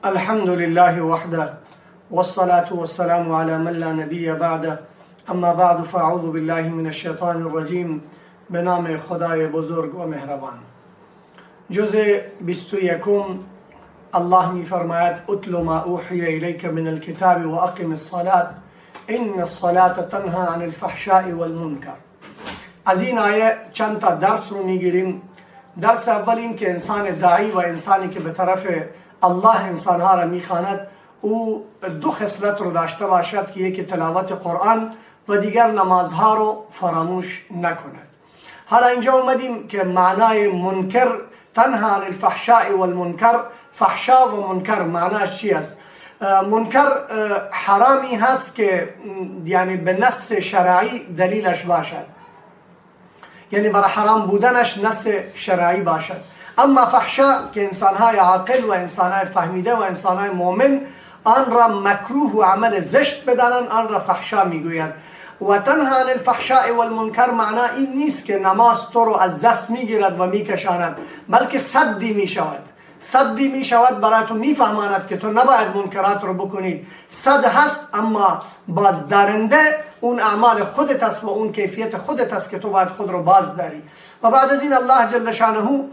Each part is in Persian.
الحمد لله وحده والصلاة والسلام على من لا نبي بعده. اما بعد فاعوذ بالله من الشیطان الرجیم. به نام خدای بزرگ و مهربان. جزء 21 الله می فرماید اتل ما اوحی الیک من الكتاب و اقم الصلاة ان الصلاة تنهى عن الفحشاء والمنکر. از این آیه چند تا درس رو میگیریم. درس اول این که انسان داعی و انسانی که به طرف الله انسانها را میخواند او دو خصلت رو داشته باشد که یکی تلاوت قرآن و دیگر نمازها رو فراموش نکند. حالا اینجا اومدیم که معنای منکر تنها عن الفحشاء والمنکر، فحشا و منکر معناش چی است؟ منکر حرامی هست که یعنی به نص شرعی دلیلش باشد، یعنی برای حرام بودنش نص شرعی باشد. اما فحشا که انسانهای عاقل و انسانهای فهمیده و انسانهای مؤمن آن را مکروه و عمل زشت بدانند، آن را فحشا میگوید. و تنها عن الفحشاء والمنکر معنا این نیست که نماز تو رو از دست میگیرد و میکشاند، بلکه صدی میشود. صدی میشود برای تو میفهماند که تو نباید منکرات رو بکنید. صد هست اما بازدارنده اون اعمال خودت است و اون کیفیت خودت است که تو باید خود رو باز داری. و بعد از این الله جل شانه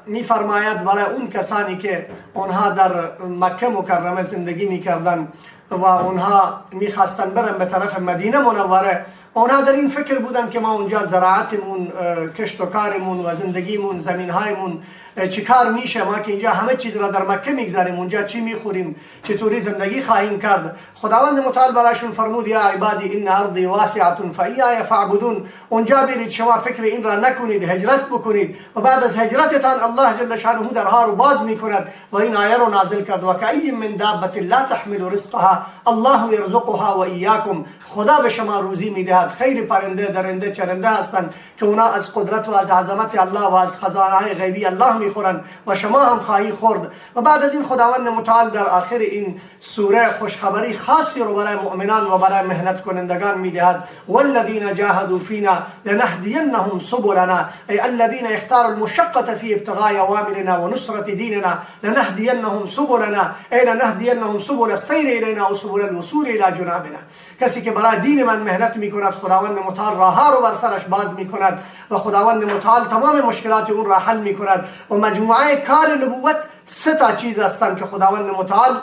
میفرماید برای اون کسانی که اونها در مکه مکرمه زندگی میکردن و اونها میخواستن برن به طرف مدینه منوره، اونها در این فکر بودن که ما اونجا زراعتمون، کشت و کارمون و زندگیمون، زمینهایمون چیکار میشه، ما که اینجا همه چیز را در مکه میگذاریم، اونجا چی میخوریم، چطوری زندگی خواهیم کرد. خداوند متعال برایشون فرمود یا عبادی ان ارضی واسعه فایای فاعبدون. اونجا برید شما فکر این را نکنید، هجرت بکنید و بعد از هجرتتان الله جل شانه درها رو باز میکند و این آیه رو نازل کرد و کأی من دابة لا تحمل رزقها الله یرزقها و ایاکم. خدا به شما روزی میدهد. خیلی پرنده درنده چرنده هستند که اونا از قدرت و از عظمت الله و از خزانه های غیبی الله میخورند و شما هم خواهی خورد. و بعد از این خداوند متعال در آخر این سوره خوشخبری خاصی رو برای مؤمنان و برای مهنت کنندگان میدهد. والذین جاهدوا فینا لنهدینهم سبلنا، ای الذین اختاروا المشقة فی ابتغاء اوامرنا و نصرة دیننا لنهدینهم سبلنا، ای لنهدینهم سبل السیر الینا و سبل الوصول الی جنابنا. کسی که برای دین من مهنت میکند خداوند متعال راهها رو بر سرش باز میکند و خداوند متعال تمام مشکلات اون را حل میکند. و مجموعه کار نبوت سه تا چیز هستند که خداوند متعال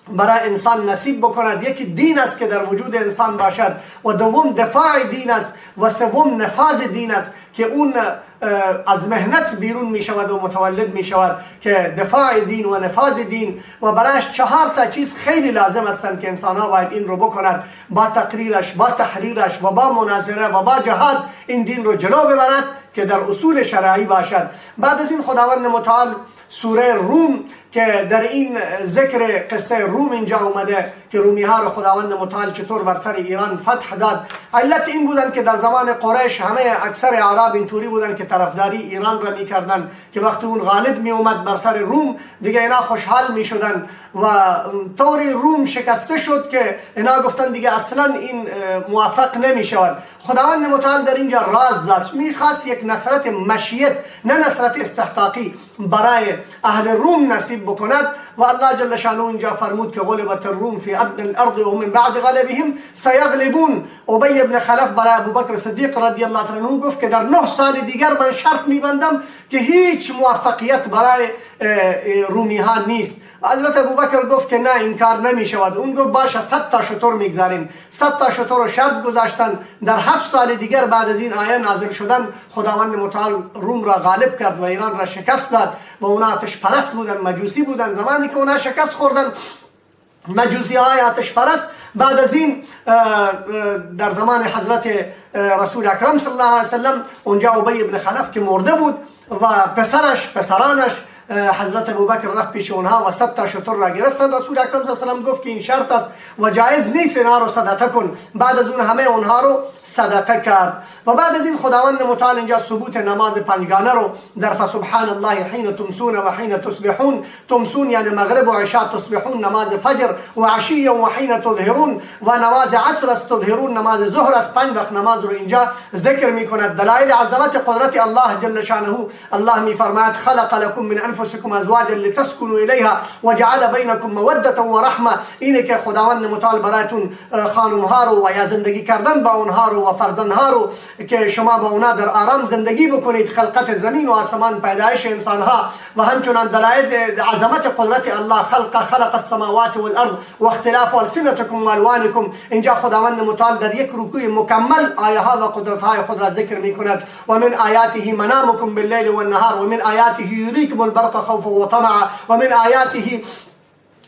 برای انسان نصیب بکند. یکی دین است که در وجود انسان باشد و دوم دفاع دین است و سوم نفاذ دین است که اون از مهنت بیرون می شود و متولد می شود که دفاع دین و نفاذ دین. و برایش چهار تا چیز خیلی لازم هستند که انسان ها باید این رو بکند، با تقریرش، با تحریرش و با مناظره و با جهاد این دین رو جلو ببرد که در اصول شرعی باشد. بعد از این خداوند متعال سوره روم که در این ذکر قصه روم اینجا اومده که رومی ها رو خداوند متعال چطور بر سر ایران فتح داد. علت این بودن که در زمان قریش همه اکثر عرب اینطوری بودن که طرفداری ایران را میکردن که وقتی اون غالب می اومد بر سر روم دیگه اینا خوشحال می شدن و طوری روم شکسته شد که اینا گفتن دیگه اصلا این موفق نمی شود. خداوند متعال در اینجا راز داشت، میخواست یک نصرت مشیت نه نصرت استحقاقی برای اهل روم نصیب بکند و الله جل شانه اینجا فرمود که غلبت الروم فی ادنى الارض و من بعد غلبهم سیغلبون. ابی بن خلف برای ابوبکر صدیق رضی الله عنه گفت که در 9 سال دیگر من شرط میبندم که هیچ موفقیت برای رومی ها نیست. حضرت ابوبکر گفت که نه این کار نمی شود. اون گفت باشه 100 تا شتر میگذاریم. 100 تا شتر رو شرط گذاشتن. در 7 سال دیگر بعد از این آیه نازل شدن خداوند متعال روم را غالب کرد و ایران را شکست داد و اونا آتش پرست بودن، مجوسی بودن. زمانی که اونا شکست خوردن مجوسی های آتش پرست، بعد از این در زمان حضرت رسول اکرم صلی الله علیه وسلم اونجا ابی بن خلف که مرده بود و پسرانش حضرت ابوبکر رفت پیش اونها و 100 تا شتر را گرفتن. رسول اکرم صلی الله علیه و گفت که این شرط است و جایز نیست اینها رو صدقه کن. بعد از اون همه اونها رو صدقه کرد. و بعد از این خداوند متعال اینجا ثبوت نماز پنجگانه رو در فسبحان الله حین تمسون و حین تصبحون. تمسون یعنی مغرب و عشاء، تصبحون نماز فجر و عشی و حین تظهرون و نماز عصر است، تظهرون نماز ظهر است. 5 وقت نماز رو اینجا ذکر میکند. دلایل عظمت قدرت الله جل شانه. الله میفرماید خلق لكم من انفسکم ازواجا لتسکنوا الیها وجعل بینکم موده و رحمه. اینه که خداوند متعال برایتون خانم ها رو و یا زندگی کردن با اونها رو و فرزند ها رو که شما با اونها در آرام زندگی بکنید. خلقت زمین و آسمان، پیدایش انسان ها و همچنان دلایل عظمت قدرت الله. خلق السماوات والارض واختلاف السنتکم و الوانکم. اینجا خداوند متعال در یک رکوع مکمل آیه ها و قدرت های خود را ذکر می کند. و من آیاته منامکم باللیل والنهار و من آیاته یریکم البرق خوفا و طمعا و من آیاته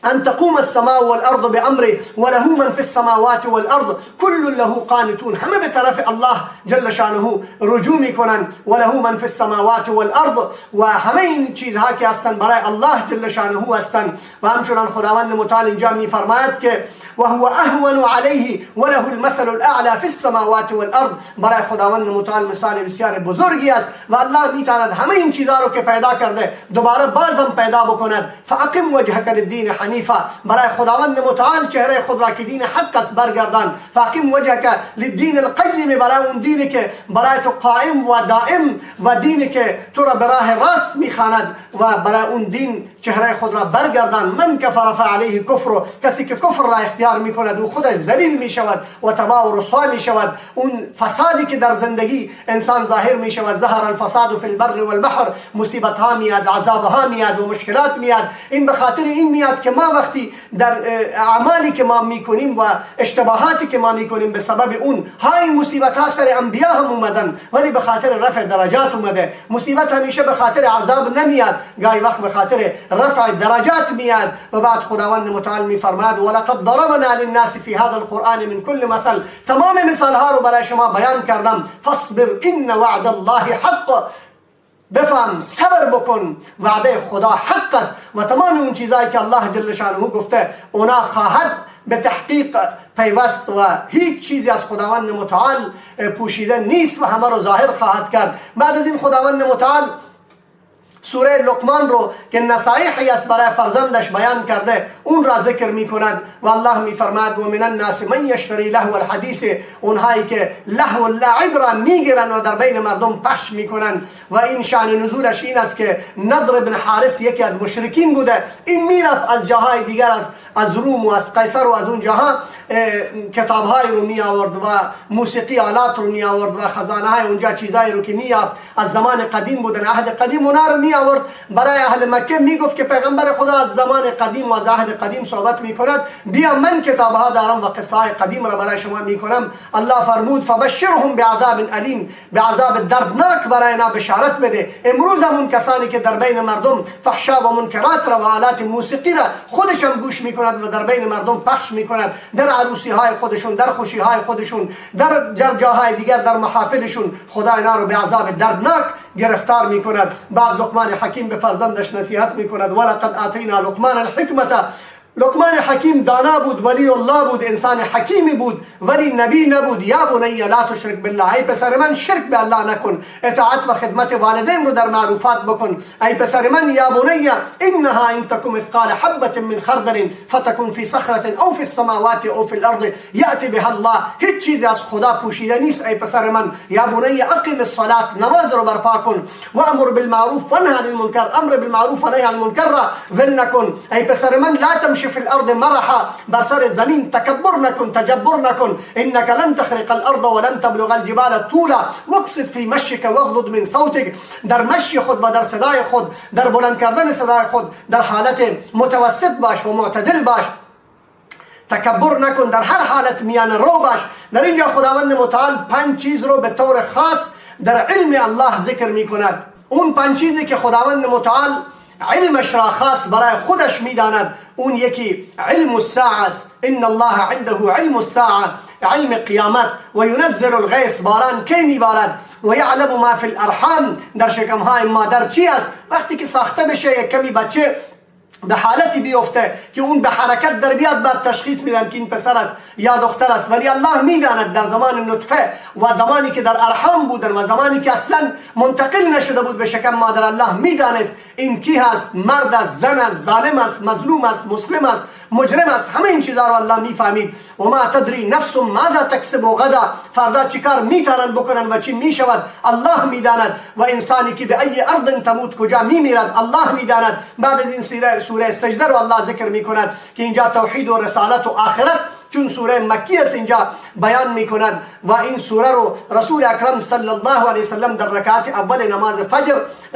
أن تقوم السماء والأرض بأمره وله من في السماوات والأرض كل له قانتون. همه به طرف الله جل شانه رجوع میکنن. وله من في السماوات والأرض و همه این چیزها که هستند برای الله جل شانه هستند. و همچنان خداوند متعال اینجا میفرماید که وهو اهون عليه وله المثل الاعلى في السماوات والارض. برای خداوند متعال مثال بسیار بزرگی است و الله میتواند همه این چیزها رو که پیدا کرده دوباره بازم پیدا بکند. فاقم وجهك للدين حنیفا. برای خداوند متعال چهره خود را که دین حق است برگردان. فاقم وجهك للدين القیم. برای اون دینی که برای تو قائم و دائم و دینی که تو را به راه راست میخواند و برای اون دین چهره خود را برگردان. من کفر فعلیه کفر. کسی که کفر را اختیار میکند او خود ذلیل میشود و تباه و رسوا میشود. اون فسادی که در زندگی انسان ظاهر میشود. ظهر الفساد فی البر والبحر. مصیبت ها میاد، عذاب ها میاد و مشکلات میاد. این به خاطر این میاد که ما وقتی در اعمالی که ما میکنیم و اشتباهاتی که ما میکنیم به سبب اون های مصیبت ها سر انبیا هم اومدن ولی به خاطر رفع درجات اومده. مصیبت همیشه به خاطر عذاب نمیاد، گاهی وقت به خاطر رفع درجات میاد. و بعد خداوند متعال میفرماد ولقد ضربنا للناس في هذا القرآن من كل مثل. تمام مثال ها رو برای شما بیان کردم. فاصبر ان وعد الله حق. بفهم، صبر بکن، وعده خدا حق است و تمام اون چیزایی که الله جل شانه گفته اونا خواهد به تحقیق پیوست و هیچ چیزی از خداوند متعال پوشیده نیست و همه رو ظاهر خواهد کرد. بعد از این خداوند متعال سوره لقمان رو که نصایحی است برای فرزندش بیان کرده اون را ذکر می کند و الله می فرماد و من الناس من یشتری لهو الحدیث. اونهایی که لهو اللعب را میگیرن و در بین مردم پخش میکنن. و این شأن نزولش این است که نضر بن حارث یکی از مشرکین بوده. این میرفت از جاهای دیگر از روم و از قیصر و از اون جاها کتاب‌های رو می آورد و موسیقی آلات رو می آورد و خزانه‌های اونجا چیزایی رو که می یافت از زمان قدیم بودن، عهد قدیم اونا رو می آورد برای اهل مکه. می گفت که پیغمبر خدا از زمان قدیم و از عهد قدیم صحبت می کند. بیا من کتاب‌ها دارم و قصه‌های قدیم را برای شما می کنم. الله فرمود فبشرهم بعذاب علیم. به عذاب دردناک برای اینا بشارت بده. امروز همون کسانی که در بین مردم فحشا و منکرات را و آلات موسیقی را خودشان گوش می کند و در بین مردم پخش می کند، در عروسی های خودشون، در خوشی های خودشون، در جاهای دیگر، در محافلشون، خدا اینا رو به عذاب دردناک گرفتار می کند. بعد لقمان حکیم به فرزندش نصیحت می کند ولقد آتینا لقمان الحکمت. لقمان حکیم دانا بود، ولی الله بود، انسان حکیمی بود ولی نبی نبود. یا بنی لا تشرک بالله. ای پسر من شرک به الله نکن. اطاعت و خدمت والدین رو در معروفات بکن. ای پسر من یا بنی انها ان تکن مثقال حبه من خردل فتكن في صخره او في السماوات او في الارض یأتی بها الله. هیچ چیزی از خدا پوشیده نیست. ای پسر من یا بنی اقم الصلاه. نماز رو برپا کن. و امر بالمعروف و نهی عن المنکر. امر بالمعروف و نهی عن المنکر را ول نکن. ای پسر من لا تمشي في الارض مرحا. بر سر زمین تکبر نکن، تجبر نکن. انك لن تخرق الارض ولن تبلغ الجبال طولا واقصد في مشيك واغضض من صوتك. در مشی خود و در صدای خود، در بلند کردن صدای خود در حالت متوسط باش و معتدل باش. تکبر نکن، در هر حالت میان رو باش. در اینجا خداوند متعال 5 چیز رو به طور خاص در علم الله ذکر می کند. اون 5 چیزی که خداوند متعال علمش را خاص برای خودش میداند. اون یکی علم الساعه است. ان الله عنده علم الساعه، علم قیامت. و ينزل الغیث، باران کی میبارد. و یعلم ما فی الارحام، در شکمهای مادر چی است. وقتی که ساخته بشه یک کمی بچه به حالتی بیفته که اون به حرکت در بیاد، بعد تشخیص میدن که این پسر است یا دختر است. ولی الله میداند در زمان نطفه و زمانی که در ارحام بودن و زمانی که اصلا منتقل نشده بود به شکم مادر، الله میدانست این کی هست، مرد است، زن است، ظالم است، مظلوم است، مسلم است، مجرم است. همه این چیزها رو الله میفهمید. و ما تدری نفس ماذا تکسب غدا، فردا چیکار میتونن بکنن و چی میشود الله میداند. و انسانی که به ای ارض تموت، کجا میمیرد الله میداند. بعد از این سوره سجده رو الله ذکر میکند که اینجا توحید و رسالت و آخرت چون سوره مکی است اینجا بیان میکند. و این سوره رو رسول اکرم صلی الله علیه وسلم در رکعت اول نماز فجر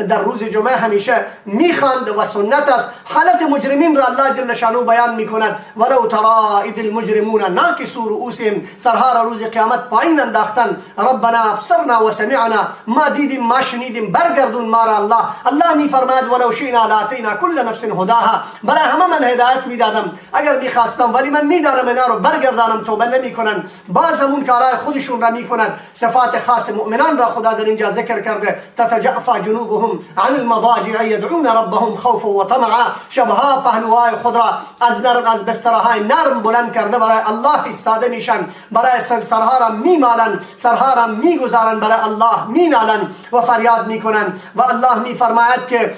در روز جمعه همیشه میخواند و سنت است. حالت مجرمین را الله جل شانه بیان میکند. ولو ترى اذ المجرمون ناکسوا رؤوسهم، سرها را روز قیامت پایین انداختن. ربنا ابصرنا و سمعنا، ما دیدیم ما شنیدیم برگردون ما را. الله میفرماید ولو شئنا لاتینا کل نفس هداها، برای همه من هدایت میدادم اگر میخواستم، ولی من میدانم اینا رو برگردانم توبه نمیکنن، باز همون کارهای خودشون را میکنند. صفات خاص مؤمنان را خدا در اینجا ذکر کرده. تتجافى جنوبهم عن المضاجع یدعون ربهم خوفا و طمعا، شبها پهلوهای خود را از بسترهای نرم بلند کرده برای الله ایستاده میشن، برای سرها را میمالن، سرها را میگذارن، برای الله مینالن و فریاد میکنن. و الله میفرماید که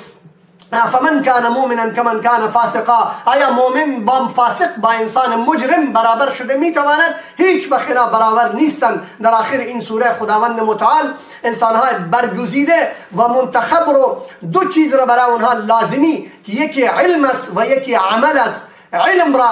فمن کان مؤمنا کمن کان فاسقا، آیا مؤمن با فاسق با انسان مجرم برابر شده میتواند؟ هیچ بخینا برابر نیستند. در آخر این سوره خداوند متعال انسانهای برگزیده و منتخب رو دو چیز را برای اونها لازمی که یکی علم است و یکی عمل است. علم را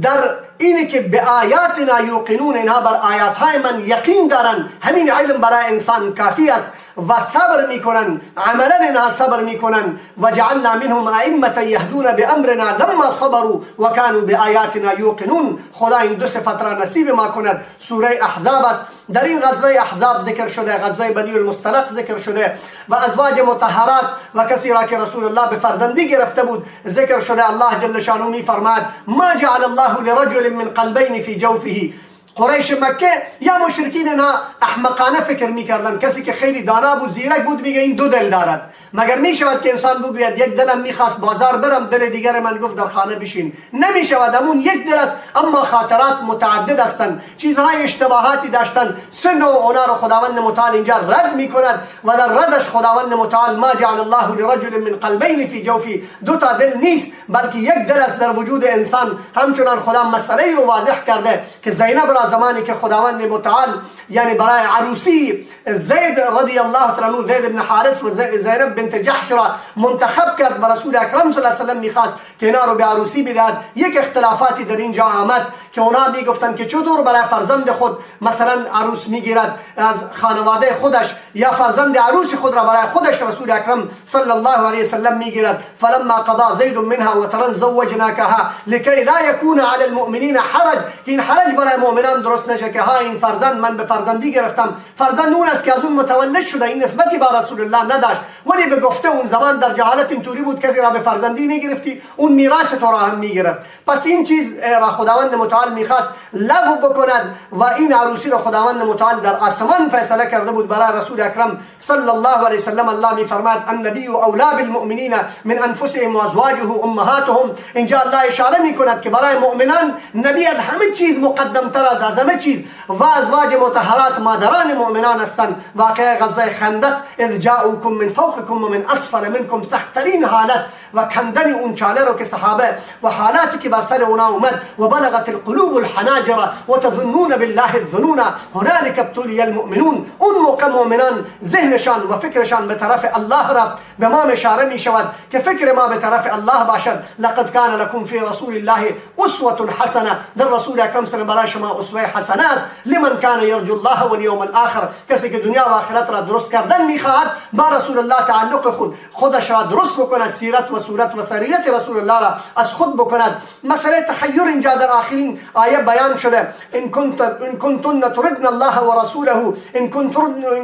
در اینه که به آیاتنا یوقنون، اینها بر آیاتهای من یقین دارن، همین علم برای انسان کافی است. و صبر میکنن، عملا اینها صبر میکنن. و جعلنا منهم ائمه یهدون بامرنا لما صبروا و كانوا بآیاتنا یوقنون. خدا این دو صفت را نصیب ما کند. سوره احزاب است. در این غزوه احزاب ذکر شده، غزوه بنی المصطلق ذکر شده و ازواج مطهرات و کسی را که رسول الله به فرزندی گرفته بود ذکر شده. الله جل شانه میفرماید ما جعل الله لرجل من قلبین فی جوفه. قریش مکه یا مشرکین اینا احمقانه فکر میکردن، کسی که خیلی دانا بود زیرک بود میگه این دو دل دارد. مگر میشود که انسان بگوید یک دلم میخواست بازار برم، دل دیگر من گفت در خانه بشین؟ نمیشود. همون یک دل است، اما خاطرات متعدد هستند، چیزهای اشتباهاتی داشتن. سه نوع اونا رو خداوند متعال اینجا رد میکند و در ردش خداوند متعال ما جعل الله لرجل من قلبین فی جوفی، دو تا دل نیست بلکه یک دل است در وجود انسان. همچنان خدا مسئله رو واضح کرده که زینب را زمانی که خداوند متعال یعنی برای عروسی زید رضی الله تعالی عنه، زید بن حارث و زینب بنت جحش را منتخب کرد و رسول اکرم صلی الله علیه و سلم میخواست که اینا رو به عروسی بدهد. یک اختلافاتی در اینجا آمد که اونا میگفتن که چطور برای فرزند خود مثلا عروس میگیرد از خانواده خودش، یا فرزند عروس خود را برای خودش رسول اکرم صلی الله علیه و سلم میگیرد. فلما قضا زید منها وترا زوجناکها لکی لا یکون علی المؤمنین حرج، که این حرج برای مؤمنان درست نشه که ها این فرزند من به فرزندی گرفتم، فرزند اون است که از اون متولد شده، این نسبتی با رسول الله نداشت. ولی به گفته اون زمان در جهالت اینطوری بود کسی را به فرزندی میگرفتی اون میراث تو را هم میگرفت. پس این چیز را خداوند متعال میخواست لغو بکند و این عروسی را خداوند متعال در آسمان فیصله کرده بود برای رسول اکرم صلی الله علیه وسلم. الله میفرماید النبی اولی بالمؤمنین من انفسهم وازواجه امهاتهم. اینجا الله اشاره میکند که برای مؤمنان نبی از همه چیز مقدم تر از همه چیز و ازواج مطهرات مادران مؤمنان هستند. واقعه غزوه خندق اذ جاءوکم من فوقکم و من اسفل منکم، سختترین حالت و کندن اون چاله رو که صحابه و حالاتی که بر سر اونا اومد و بلغت القلوب الحناجر و تظنون بالله الظنون هنالک ابتلی المؤمنون. اون موقع مؤمنان ذهنشان و فکرشان به طرف الله رفت. به ما اشاره می شود که فکر ما به طرف الله باشد. لقد کان لکم فی رسول الله اسوه حسنه، در رسول اکرم صلی الله علیه و برای شما اسوه حسنه است. لمن کان یرجو الله والیوم الاخر، کسی که دنیا و آخرت را درست کردن میخواهد با رسول الله تعلق خودش را درست بکند، سیرت و صورت و سریت رسول الله را از خود بکند. مسئله تخیر اینجا در آخرین آیه بیان شده. ان کنتن تردن الله و رسوله ان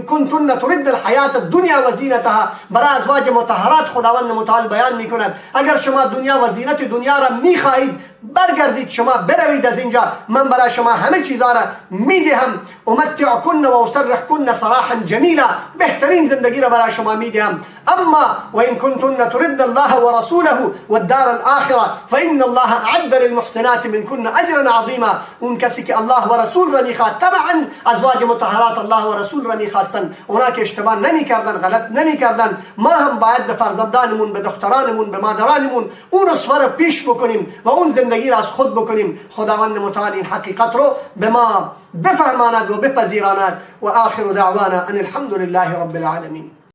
کنتن تردن الحیات الدنیا و زینتها. برای ازواج مطهرات خداوند متعال بیان میکند اگر شما دنیا و زینت دنیا را میخواهید برگردید، شما بروید از اینجا، من برای شما همه چیزا را میدهم. امتعکن و اسرحکن سراحا جمیلا، بهترین زندگی را برای شما میدهم. اما و ان کنتن تردن الله و رسوله و الدار الاخره فان الله اعد للمحسنات منكن اجرا عظیما. اون کسی که الله و رسول را میخواد، طبعا ازواج مطهرات الله و رسول را میخواستن، اونا که اشتباه نمیکردن، غلط نمیکردن، ما هم باید به فرزندانمون، به دخترانمون، به مادرانمون اون اسوه را پیش بکنیم و اون زندگی جلوگیری از خود بکنیم. خداوند متعال این حقیقت رو به ما بفهماند و بپذیراند. و آخر دعوانا ان الحمد لله رب العالمین.